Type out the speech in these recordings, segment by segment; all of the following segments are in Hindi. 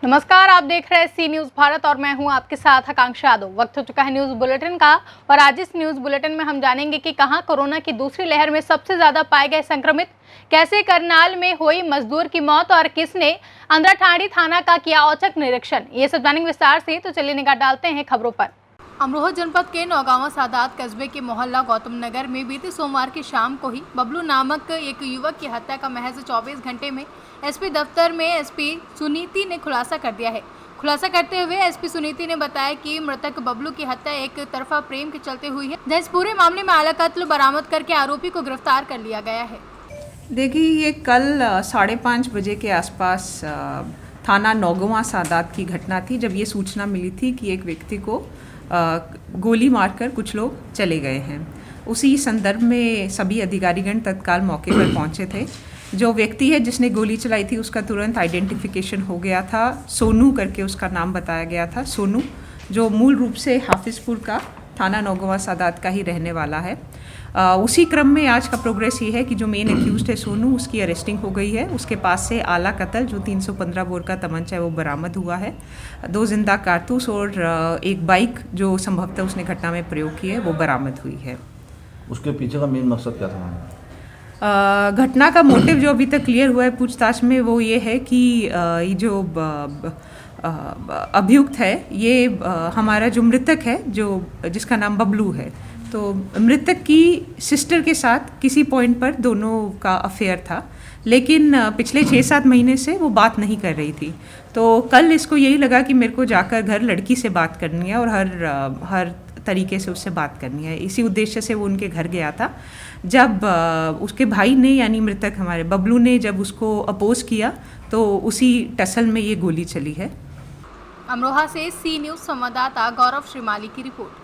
नमस्कार, आप देख रहे हैं सी न्यूज भारत और मैं हूं आपके साथ आकांक्षा यादव। वक्त हो चुका है न्यूज बुलेटिन का और आज इस न्यूज बुलेटिन में हम जानेंगे कि कहां कोरोना की दूसरी लहर में सबसे ज्यादा पाए गए संक्रमित, कैसे करनाल में हुई मजदूर की मौत और किसने अंदरठाणी थाना का किया औचक निरीक्षण। ये सब जानेंगे विस्तार से, तो चलिए निगाह डालते हैं खबरों पर। अमरोहा जनपद के नौगांवा सादात कस्बे के मोहल्ला गौतम नगर में बीते सोमवार की शाम को ही बबलू नामक एक युवक की हत्या का महज 24 घंटे में एसपी दफ्तर में एसपी सुनीति ने खुलासा कर दिया है। खुलासा करते हुए एसपी सुनीति ने बताया कि मृतक बबलू की हत्या एक तरफा प्रेम के चलते हुई है, जहां इस पूरे मामले में आला कत्ल बरामद करके आरोपी को गिरफ्तार कर लिया गया है। देखिए, ये कल 5:30 बजे के आसपास थाना नौगांवा सादात की घटना थी, जब ये सूचना मिली थी कि एक व्यक्ति को गोली मारकर कुछ लोग चले गए हैं। उसी संदर्भ में सभी अधिकारीगण तत्काल मौके पर पहुंचे थे। जो व्यक्ति है जिसने गोली चलाई थी उसका तुरंत आइडेंटिफिकेशन हो गया था। सोनू करके उसका नाम बताया गया था, सोनू, जो मूल रूप से हाफिजपुर का थाना नौगांवा सादात का ही रहने वाला है। उसी क्रम में आज का प्रोग्रेस ये है कि जो मेन एक्यूज्ड है सोनू, उसकी अरेस्टिंग हो गई है। उसके पास से आला कत्ल जो 315 बोर का तमंचा है वो बरामद हुआ है। 2 जिंदा कारतूस और एक बाइक जो संभवतः उसने घटना में प्रयोग की है वो बरामद हुई है। उसके पीछे का मेन मकसद क्या था? घटना का मोटिव जो अभी तक क्लियर हुआ है पूछताछ में वो ये है कि ये जो अभियुक्त है, ये हमारा जो मृतक है, जो जिसका नाम बबलू है, तो मृतक की सिस्टर के साथ किसी पॉइंट पर दोनों का अफेयर था, लेकिन पिछले 6-7 महीने से वो बात नहीं कर रही थी। तो कल इसको यही लगा कि मेरे को जाकर घर लड़की से बात करनी है और हर तरीके से उससे बात करनी है। इसी उद्देश्य से वो उनके घर गया था। जब उसके भाई ने, यानी मृतक हमारे बबलू ने, जब उसको अपोज किया तो उसी टसल में ये गोली चली है। अमरोहा से सी न्यूज संवाददाता गौरव श्रीमाली की रिपोर्ट।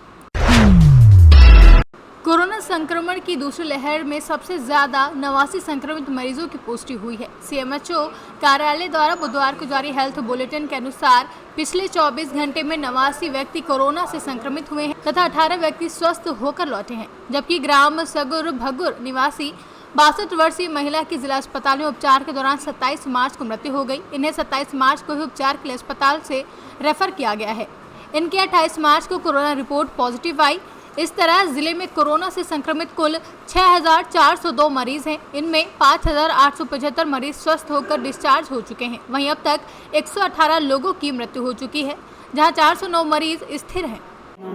कोरोना संक्रमण की दूसरी लहर में सबसे ज्यादा 89 संक्रमित मरीजों की पुष्टि हुई है। सीएमएचओ कार्यालय द्वारा बुधवार को जारी हेल्थ बुलेटिन के अनुसार पिछले 24 घंटे में 89 व्यक्ति कोरोना से संक्रमित हुए हैं तथा 18 व्यक्ति स्वस्थ होकर लौटे हैं, जबकि ग्राम सगुर भगुर निवासी 62 वर्षीय महिला की जिला अस्पताल में उपचार के दौरान 27 मार्च को मृत्यु हो गई। इन्हें 27 मार्च को ही उपचार के लिए अस्पताल से रेफर किया गया है। इनके 28 मार्च को कोरोना रिपोर्ट पॉजिटिव आई। इस तरह जिले में कोरोना से संक्रमित कुल 6,402 मरीज हैं। इनमें 5,875 मरीज स्वस्थ होकर डिस्चार्ज हो चुके हैं। वहीं अब तक 118 लोगों की मृत्यु हो चुकी है, जहां 409 मरीज स्थिर हैं।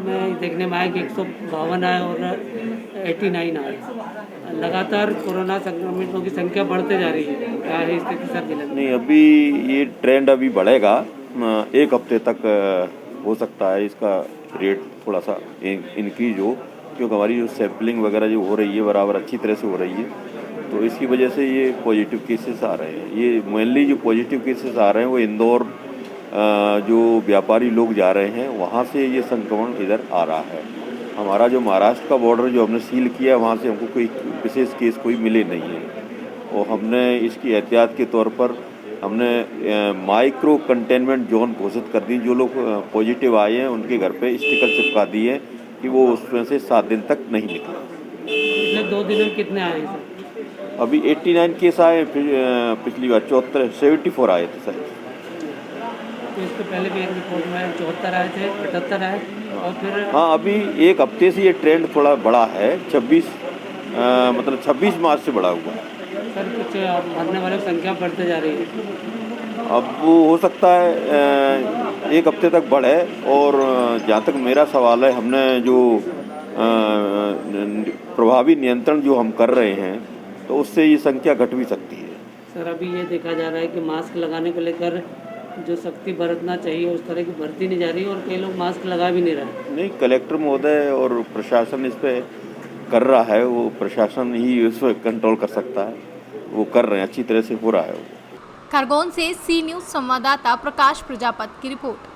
मैं देखने में आया कि 152 आए और 89 आए। लगातार कोरोना संक्रमितों की संख्या बढ़ते जा रही है। क्या है स्थिति सर जिले में? नहीं, अभी ये ट्रेंड अभी बढ़ेगा। 1 हफ्ते तक हो सकता है इसका रेट थोड़ा सा इंक्रीज हो, क्योंकि हमारी जो सैम्पलिंग वगैरह जो हो रही है बराबर अच्छी तरह से हो रही है, तो इसकी वजह से ये पॉजिटिव केसेस आ रहे हैं। ये मेनली जो पॉजिटिव केसेस आ रहे हैं वो इंदौर जो व्यापारी लोग जा रहे हैं वहाँ से ये संक्रमण इधर आ रहा है। हमारा जो महाराष्ट्र का बॉर्डर जो हमने सील किया है वहाँ से हमको कोई विशेष केस कोई मिले नहीं है, और हमने इसकी एहतियात के तौर पर हमने माइक्रो कंटेनमेंट जोन घोषित कर दी। जो लोग पॉजिटिव आए हैं उनके घर पे स्टिकर चिपका दिए कि वो उसमें से 7 दिन तक नहीं निकले। पिछले 2 दिनों में कितने आए सर? अभी 89 केस आए, पिछली बार 74 आए थे सर। तो इसके पहले भी एक रिपोर्ट में 74 आए थे, 78 आए और फिर हाँ, अभी 1 हफ्ते से ये ट्रेंड थोड़ा बड़ा है। 26 मार्च से बढ़ा हुआ है सर। कुछ मरने वालों की संख्या बढ़ते जा रही है। अब वो हो सकता है 1 हफ्ते तक बढ़े, और जहाँ तक मेरा सवाल है, हमने जो प्रभावी नियंत्रण जो हम कर रहे हैं तो उससे ये संख्या घट भी सकती है। सर, अभी ये देखा जा रहा है कि मास्क लगाने को लेकर जो सख्ती बरतना चाहिए उस तरह की बरती नहीं जा रही और कई लोग मास्क लगा भी नहीं रहे। नहीं, कलेक्टर महोदय और प्रशासन इस पर कर रहा है, वो प्रशासन ही इस पर कंट्रोल कर सकता है, वो कर रहे हैं, अच्छी तरह से हो रहा है। खरगोन से सी न्यूज संवाददाता प्रकाश प्रजापति की रिपोर्ट।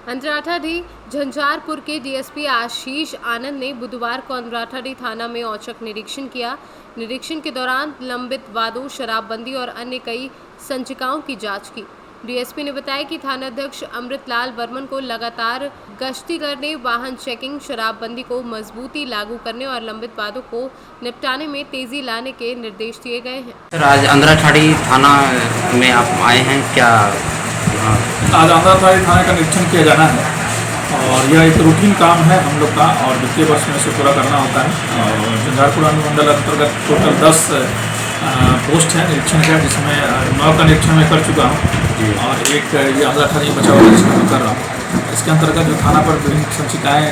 अंद्राठाढ़ी झंझारपुर के डीएसपी आशीष आनंद ने बुधवार को अंद्राठाढ़ी थाना में औचक निरीक्षण किया। निरीक्षण के दौरान लंबित वादों, शराबबंदी और अन्य कई संचिकाओं की जांच की। डीएसपी ने बताया कि थानाध्यक्ष अमृतलाल वर्मन को लगातार गश्ती करने, वाहन चेकिंग, शराबबंदी को मजबूती लागू करने और लंबित वादों को निपटाने में तेजी लाने के निर्देश दिए गए हैं। सर, आज अंधराठाड़ी थाना में आप आए हैं क्या? आज अंधराठाड़ी थाने का निरीक्षण किया जाना है और यह एक रूटीन काम है हम लोग का और वित्तीय वर्ष में से पूरा करना होता है। और झंझारपुर अनुमंडल अंतर्गत टोटल 10 पोस्ट है निरीक्षण का, जिसमें 9 का निरीक्षण मैं कर चुका हूँ और एक ये अंधराठाड़ी बचा हुआ जिसका मैं कर रहा हूँ। इसके अंतर्गत जो थाना पर विभिन्न संचिकाएँ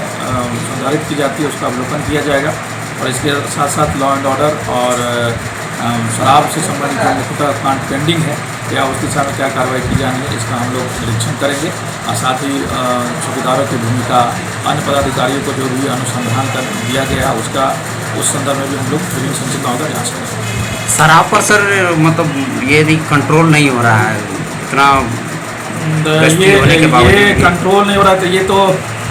संचालित की जाती है उसका अवलोकन किया जाएगा और इसके साथ साथ लॉ एंड ऑर्डर और शराब से संबंधित जो मुख्यतः कांड पेंडिंग है या उस दिशा में क्या कार्रवाई की जानी है, इसका हम लोग निरीक्षण करेंगे और साथ ही चौकीदारों की भूमिका, अन्य पदाधिकारियों को जो भी अनुसंधान कर दिया गया उसका उस संदर्भ में भी हम लोग विभिन्न संचिकाओं का जाँच करेंगे। शराब पर सर मतलब ये कंट्रोल नहीं हो रहा है इतना, ये कंट्रोल नहीं हो रहा है। ये तो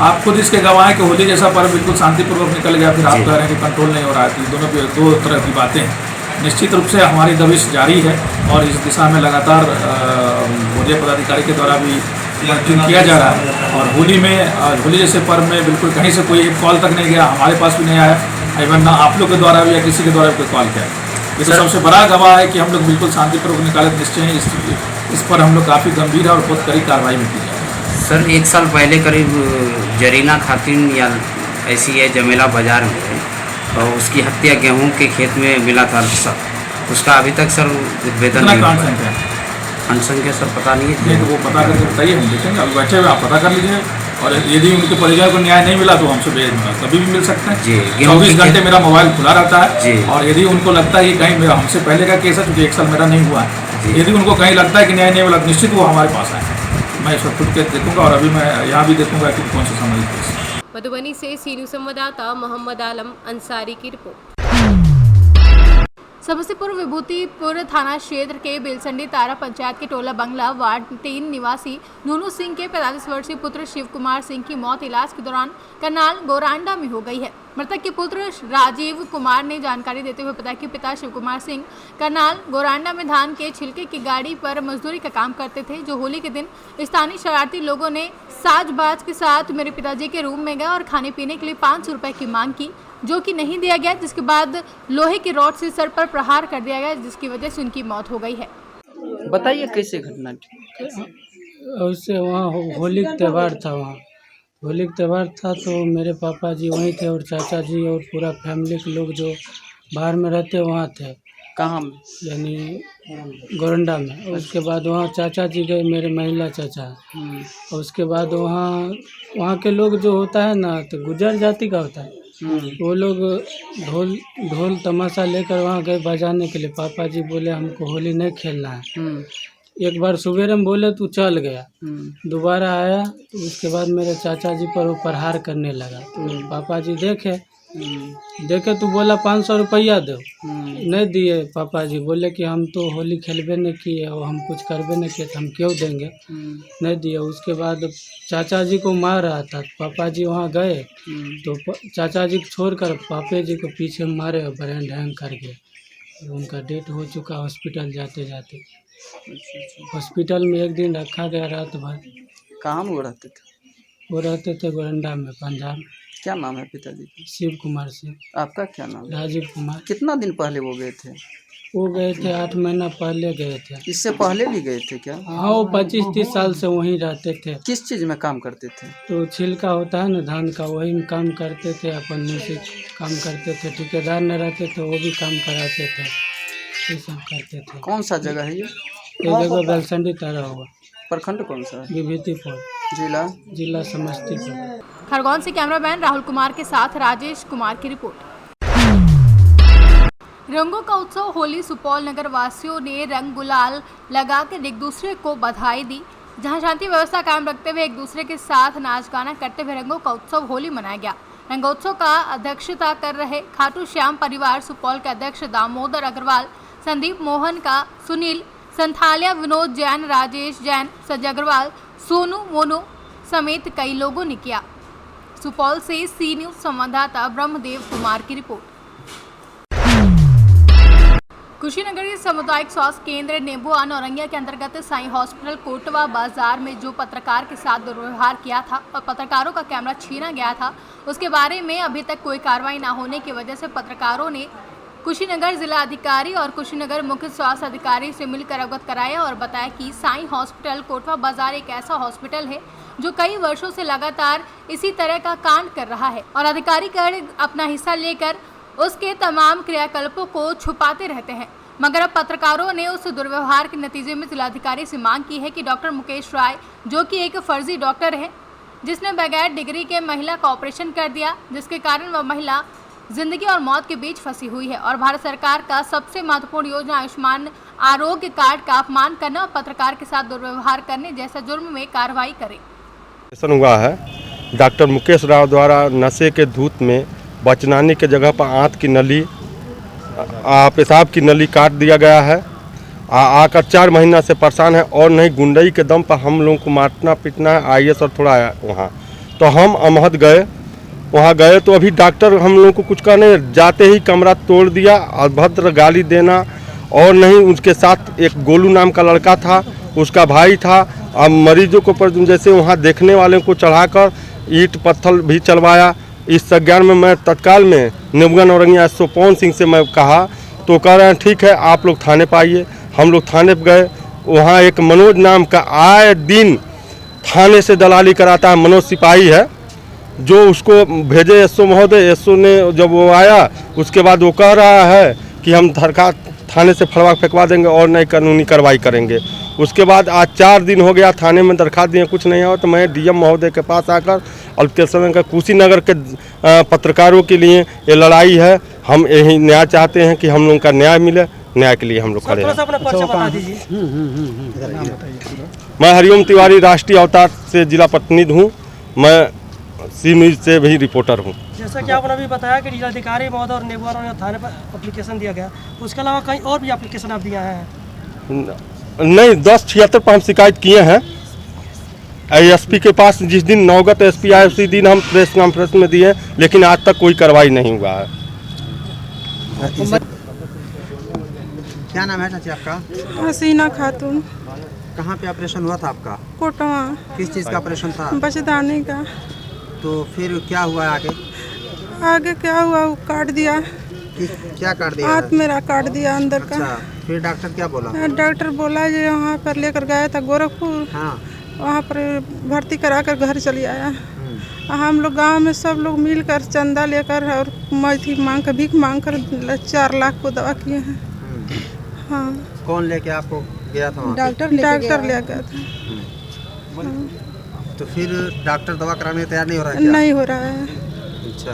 आप खुद इसके गवाह हैं कि होली जैसा पर्व बिल्कुल शांतिपूर्वक निकल गया, फिर आप कह रहे हैं कि कंट्रोल नहीं हो रहा है। दोनों दो तरह की बातें हैं। निश्चित रूप से हमारी दबिश जारी है और इस दिशा में लगातार वरीय पदाधिकारी के द्वारा भी किया जा रहा है। और होली जैसे पर्व में बिल्कुल कहीं से कोई कॉल तक नहीं गया, हमारे पास भी नहीं आया, इवन ना आप लोग के द्वारा भी या किसी के द्वारा भी कोई कॉल किया। ये तो सबसे बड़ा गवाह है कि हम लोग बिल्कुल शांतिपूर्वक निकाले निश्चय ही इस पर हम लोग काफ़ी गंभीर है और बहुत कड़ी कार्रवाई में की जाए। सर, 1 साल पहले करीब जरीना खातिन या ऐसी है जमेला बाजार में और उसकी हत्या गेहूं के खेत में मिला था सर, उसका अभी तक सर वेतन नहीं हुआ है। संख्या सर पता नहीं है, तो वो पता करके बताइए, हम देखेंगे। अभी बैठे हुए आप पता कर लीजिए और यदि उनके परिजनों को न्याय नहीं मिला तो हमसे भेज दूँगा, कभी भी मिल सकते हैं जी। 24 घंटे मेरा मोबाइल खुला रहता है जी। और यदि उनको लगता है कि कहीं मेरा हमसे पहले का केस है, क्योंकि 1 साल मेरा नहीं हुआ है, यदि उनको कहीं लगता है कि न्याय नहीं मिला निश्चित वो हमारे पास आए, मैं इस वक्त खुद के देखूँगा और अभी मैं यहाँ भी देखूँगा कि कौन सा सामाजिक केस। मधुबनी से सीनियर संवाददाता मोहम्मद आलम अंसारी की रिपोर्ट। समस्तीपुर विभूतिपुर थाना क्षेत्र के बेलसंडी तारा पंचायत के टोला बंगला वार्ड 3 निवासी नूनू सिंह के 45 वर्षीय पुत्र शिव कुमार सिंह की मौत इलाज के दौरान करनाल गोरांडा में हो गई है। मृतक के पुत्र राजीव कुमार ने जानकारी देते हुए बताया कि पिता शिव कुमार सिंह करनाल गोरांडा में धान के छिलके की गाड़ी पर मजदूरी का काम करते थे, जो होली के दिन स्थानीय शरारती लोगों ने साजबाज के साथ मेरे पिताजी के रूम में गए और खाने पीने के लिए 500 रुपए की मांग की, जो कि नहीं दिया गया, जिसके बाद लोहे की रॉड से सर पर प्रहार कर दिया गया, जिसकी वजह से उनकी मौत हो गई है। बताइए कैसे घटना थी? उससे वहाँ होली का त्यौहार था, वहाँ होली का त्यौहार था तो मेरे पापा जी वहीं थे और चाचा जी और पूरा फैमिली के लोग जो बाहर में रहते वहाँ थे। कहाँ में? यानी गोरंडा में। उसके बाद वहाँ चाचा जी गए, मेरे महिला चाचा। और उसके बाद वहाँ के लोग जो होता है ना, तो गुजर जाति का होता है, वो लोग ढोल तमाशा लेकर वहाँ गए बजाने के लिए। पापा जी बोले हमको होली नहीं खेलना है। एक बार सवेरे में बोले तू चल गया, दोबारा आया तो उसके बाद मेरे चाचा जी पर वो प्रहार करने लगा। तो पापा जी देखे तो बोला 500 रुपया दो, नहीं दिए। पापा जी बोले कि हम तो होली खेलबे नहीं किए और हम कुछ करबे नहीं किए, हम क्यों देंगे, नहीं दिए। उसके बाद चाचा जी को मार रहा था, पापा जी वहाँ गए तो चाचा जी को छोड़कर पापा जी को पीछे मारे और ब्रेन हैंग कर गए। उनका डेथ हो चुका हॉस्पिटल जाते जाते। हॉस्पिटल में 1 दिन रखा गया रात भर। कहाँ में वो रहते थे? वो रहते थे गोरंडा में, पंजाब। क्या नाम है पिताजी का? शिव कुमार सिंह। आपका क्या नाम है? राजीव कुमार। कितना दिन पहले वो गए थे? वो गए थे 8 महीना पहले गए थे। इससे पहले भी गए थे क्या? हाँ, वो 25-30 साल से वहीं रहते थे। किस चीज़ में काम करते थे? तो छिलका होता है ना धान का, वही में काम करते थे, अपन से काम करते थे। ठेकेदार न रहते थे, वो भी काम कराते थे, ये सब करते थे। कौन सा जगह है ये? जगह बेलसंडी तारा हुआ। प्रखंड कौन सा है? विभूतिपुर। जिला समस्तीपुर। खरगोन से कैमरामैन राहुल कुमार के साथ राजेश कुमार की रिपोर्ट। रंगों का उत्सव होली। सुपौल नगर वासियों ने रंग गुलाल लगाकर एक दूसरे को बधाई दी, जहां शांति व्यवस्था कायम रखते हुए एक दूसरे के साथ नाच गाना करते हुए रंगों का उत्सव होली मनाया गया। रंगोत्सव का अध्यक्षता कर रहे खाटू श्याम परिवार सुपौल के अध्यक्ष दामोदर अग्रवाल, संदीप मोहन का सुनील संथालिया, विनोद जैन, राजेश जैन, सज्ज अग्रवाल, सोनू मोनू समेत कई लोगों ने किया। सुपौल से सी न्यूज़ संवाददाता ब्रह्मदेव कुमार की रिपोर्ट। कुशीनगर के सामुदायिक स्वास्थ्य केंद्र नेबुआ नौरंगिया के अंतर्गत साई हॉस्पिटल कोटवा बाजार में जो पत्रकार के साथ दुर्व्यवहार किया था और पत्रकारों का कैमरा छीना गया था, उसके बारे में अभी तक कोई कार्रवाई न होने की वजह से पत्रकारों ने कुशीनगर जिला अधिकारी और कुशीनगर मुख्य स्वास्थ्य अधिकारी से मिलकर अवगत कराया और बताया कि साई हॉस्पिटल कोटवा बाजार एक ऐसा हॉस्पिटल है जो कई वर्षों से लगातार इसी तरह का कांड कर रहा है और अधिकारीगण अपना हिस्सा लेकर उसके तमाम क्रियाकलापों को छुपाते रहते हैं। मगर अब पत्रकारों ने उस दुर्व्यवहार के नतीजे में जिलाधिकारी से मांग की है कि डॉक्टर मुकेश राय, जो कि एक फर्जी डॉक्टर है जिसने बगैर डिग्री के महिला का ऑपरेशन कर दिया, जिसके कारण वह महिला जिंदगी और मौत के बीच फंसी हुई है और भारत सरकार का सबसे महत्वपूर्ण योजना आयुष्मान आरोग्य कार्ड का अपमान करना और पत्रकार के साथ दुर्व्यवहार करने जैसा जुर्म में कार्रवाई करे। हुआ है डॉक्टर मुकेश राव द्वारा नशे के धूत में बचनाने के जगह पर आंत की नली, पेशाब की नली काट दिया गया है। आकर 4 महीना से परेशान है और नहीं गुंडई के दम पर हम लोगों को मारना पीटना है। आईएएस और थोड़ा वहाँ तो हम अमहद गए, वहाँ गए तो अभी डॉक्टर हम लोगों को कुछ कहने, जाते ही कमरा तोड़ दिया, अभद्र गाली देना और नहीं। उसके साथ एक गोलू नाम का लड़का था, उसका भाई था। अब मरीजों को पर जैसे वहाँ देखने वाले को चढ़ाकर ईंट पत्थर भी चलवाया। इस संज्ञान में मैं तत्काल में नेबुआ नौरंगिया एसओ पवन सिंह से मैं कहा तो कह रहे हैं ठीक है आप लोग थाने पर आइए। हम लोग थाने पर गए, वहाँ एक मनोज नाम का आए दिन थाने से दलाली कराता है, मनोज सिपाही है जो उसको भेजे एसओ महोदय। एसओ ने जब वो आया उसके बाद वो कह रहा है कि हम थाने से फड़वा फेंकवा देंगे और नई कानूनी कार्रवाई करेंगे। उसके बाद आज 4 दिन हो गया थाने में दरखास्त दिए, कुछ नहीं हुआ। तो मैं डीएम महोदय के पास आकर अल्पकेशन का कुशीनगर के पत्रकारों के लिए ये लड़ाई है। हम यही न्याय चाहते हैं कि हम लोगों का न्याय मिले, न्याय के लिए हम लोग खड़े हैं। मैं हरिओम तिवारी राष्ट्रीय अवतार से जिला प्रतिनिधि हूँ। मैं सी न्यूज से भी रिपोर्टर हूँ। जैसा कि आपने अभी बताया कि जिलाधिकारी महोदय और नेबुआ थाने पर एप्लीकेशन दिया गया, उसके अलावा कहीं और भी एप्लीकेशन आप दिया है? नहीं, 1076 पर हम शिकायत किए हैं एसपी के पास। जिस दिन नौगत एसपी आए उसी दिन हम प्रेस कॉन्फ्रेंस में दिए, लेकिन आज तक कोई कार्रवाई नहीं हुआ है। क्या नाम है चाची आपका? हसीना खातून। कहाँ पे ऑपरेशन हुआ था आपका? कोटवा। किस चीज़ का ऑपरेशन था? बचदाने का। तो फिर क्या हुआ आगे? आगे क्या हुआ, वो काट दिया। क्या काट दिया? हाथ मेरा काट दिया अंदर का। अच्छा, फिर डॉक्टर क्या बोला? डॉक्टर बोला जो वहाँ पर लेकर गया था गोरखपुर। हाँ। वहाँ पर भर्ती कराकर घर चली आया। हम लोग गांव में सब लोग मिलकर चंदा लेकर और भीख मांग कर 4 लाख को दवा किए हैं। हाँ। कौन लेके आपको गया था? डॉक्टर ले गया था। तो फिर डॉक्टर दवा कराने तैयार नहीं हो रहा है? नहीं हो रहा है। अच्छा,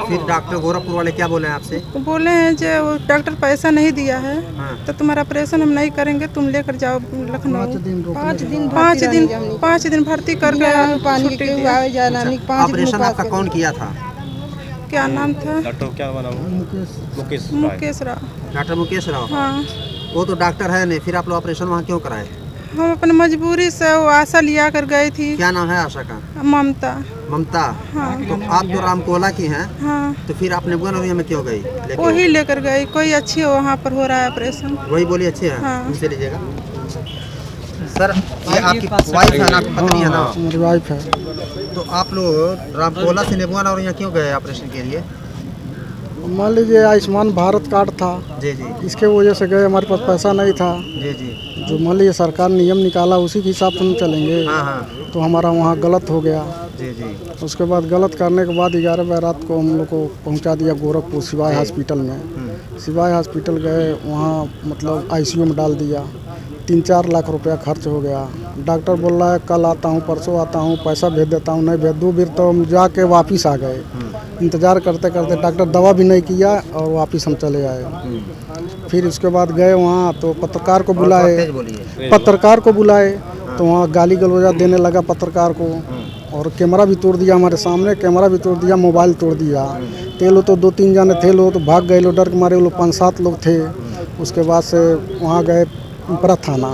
फिर डॉक्टर गोरखपुर वाले क्या बोले हैं आपसे? बोले हैं जो वो डॉक्टर पैसा नहीं दिया है। हाँ। तो तुम्हारा ऑपरेशन हम नहीं करेंगे, तुम लेकर जाओ लखनऊ। 5 दिन भर्ती कर गया। ऑपरेशन आपका कौन किया था? क्या नाम था? डॉक्टर क्या बना? मुकेश राव। डॉक्टर मुकेश राव। हाँ। वो तो डॉक्टर है नहीं, फिर आप लोग ऑपरेशन वहाँ क्यों कराए? हम अपनी मजबूरी से वो आशा लिया कर गई थी। क्या नाम है आशा का? ममता। ममता। हाँ। तो आप तो रामकोला की हैं। हाँ। तो फिर आप नेबुआ नौरंगिया में क्यों गई? वही लेकर गई, कोई अच्छी हो वहाँ पर हो रहा है ऑपरेशन। वही बोली अच्छी है। हाँ। उनसे लीजिएगा। सर, ये आपकी वाइफ है ना, आपकी पत्नी है ना? मेरी वाइफ है। तो आप लोग रामकोला से नेबुआ नौरंगिया क्यों गए ऑपरेशन के लिए? मान लीजिए आयुष्मान भारत कार्ड था। जी जी। इसके वजह से गए, हमारे पास पैसा नहीं था। जी जी। जो मान लीजिए सरकार नियम निकाला उसी के हिसाब से हम चलेंगे। हाँ हाँ। तो हमारा वहाँ गलत हो गया। जी जी। उसके बाद गलत करने के बाद 11 बजे रात को हम लोग को पहुँचा दिया गोरखपुर सिवाय हॉस्पिटल में। सिवाय हॉस्पिटल गए, वहाँ मतलब आईसीयू में डाल दिया। 3-4 लाख रुपया खर्च हो गया। डॉक्टर बोल रहा है कल आता हूँ, परसों आता हूँ, पैसा भेज देता हूँ। नहीं भेज, 2 बार तो हम जाके वापस आ गए। इंतज़ार करते करते डॉक्टर दवा भी नहीं किया और वापस हम चले आए। फिर उसके बाद गए वहाँ तो पत्रकार को बुलाए तो वहाँ गाली गलौजा देने लगा पत्रकार को और कैमरा भी तोड़ दिया हमारे सामने। कैमरा भी तोड़ दिया, मोबाइल तोड़ दिया। तेलो तो 2-3 जने थे लोग तो भाग गए लोग, डर के मारे वो लोग 5-7 लोग थे। उसके बाद से वहाँ गए पिपरा थाना।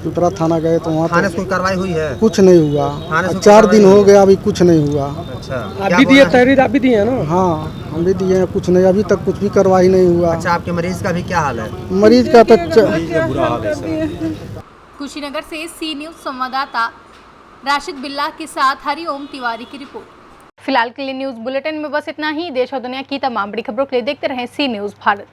पिपरा थाना गए तो वहाँ थाने से कोई कार्रवाई हुई है? कुछ नहीं हुआ। थाने से 4 दिन हो गया, अभी कुछ नहीं हुआ। अच्छा, आप भी दिए तहरीर, आप भी दिए हैं ना? हाँ, हम भी दिए हैं, कुछ नहीं, अभी तक कुछ भी कार्रवाई नहीं हुआ। अच्छा, आपके मरीज का भी क्या हाल है? मरीज का तो बुरा हाल है सर। कुशीनगर से सी न्यूज़ संवाददाता राशिद बिल्ला के साथ हरिओम तिवारी की रिपोर्ट। फिलहाल के लिए न्यूज़ बुलेटिन में बस इतना ही। देश और दुनिया की तमाम बड़ी खबरों के लिए देखते रहें सी न्यूज़ भारत।